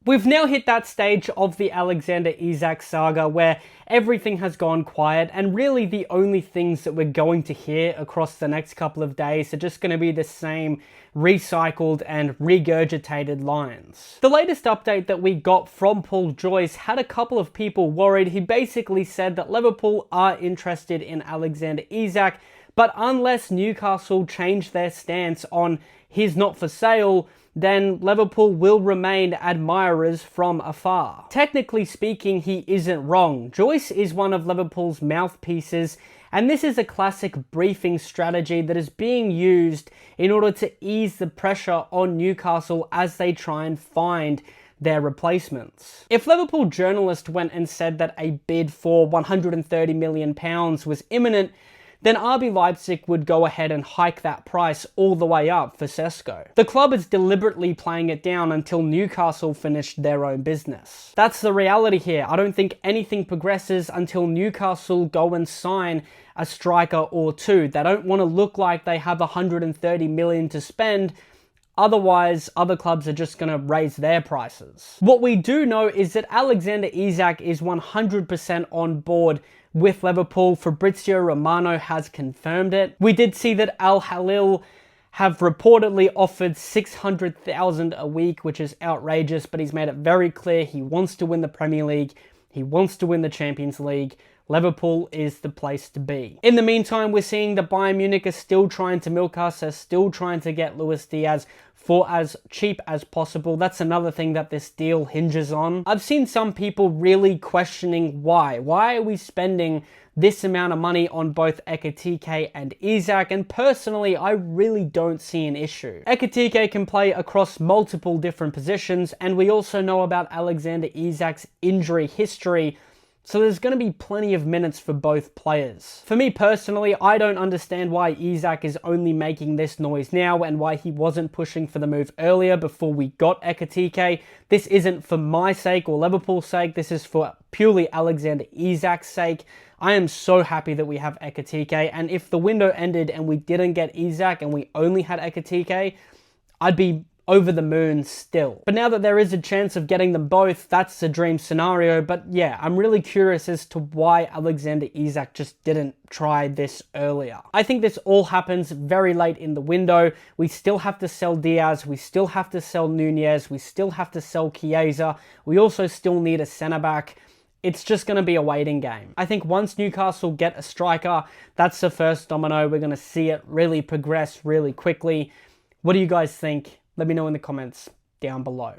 We've now hit that stage of the Alexander Isak saga where everything has gone quiet, and really the only things that we're going to hear across the next couple of days are just going to be the same recycled and regurgitated lines. The latest update that we got from Paul Joyce had a couple of people worried. He basically said that Liverpool are interested in Alexander Isak, but unless Newcastle change their stance on he's not for sale, then Liverpool will remain admirers from afar. Technically speaking, he isn't wrong. Joyce is one of Liverpool's mouthpieces, and this is a classic briefing strategy that is being used in order to ease the pressure on Newcastle as they try and find their replacements. If Liverpool journalist went and said that a bid for £130 million was imminent, then RB Leipzig would go ahead and hike that price all the way up for Sesko. The club is deliberately playing it down until Newcastle finished their own business. That's the reality here. I don't think anything progresses until Newcastle go and sign a striker or two. They don't want to look like they have 130 million to spend. Otherwise, other clubs are just going to raise their prices. What we do know is that Alexander Isak is 100% on board with Liverpool. Fabrizio Romano has confirmed it. We did see that Al Hilal have reportedly offered 600,000 a week, which is outrageous, but he's made it very clear he wants to win the Premier League, he wants to win the Champions League. Liverpool is the place to be. In the meantime, we're seeing that Bayern Munich are still trying to milk us, are still trying to get Luis Diaz for as cheap as possible. That's another thing that this deal hinges on. I've seen some people really questioning why. Why are we spending this amount of money on both Ekitike and Isak? And personally, I really don't see an issue. Ekitike can play across multiple different positions, and we also know about Alexander Isak's injury history, so there's going to be plenty of minutes for both players. For me personally, I don't understand why Isak is only making this noise now and why he wasn't pushing for the move earlier before we got Ekitike. This isn't for my sake or Liverpool's sake. This is for purely Alexander Isak's sake. I am so happy that we have Ekitike, and if the window ended and we didn't get Isak and we only had Ekitike, I'd be over the moon still. But now that there is a chance of getting them both, that's a dream scenario. But yeah, I'm really curious as to why Alexander Isak just didn't try this earlier. I think this all happens very late in the window. We still have to sell Diaz, we still have to sell Nunez, we still have to sell Chiesa, we also still need a centre-back. It's just going to be a waiting game. I think once Newcastle get a striker, that's the first domino. We're going to see it really progress really quickly. What do you guys think? Let me know in the comments down below.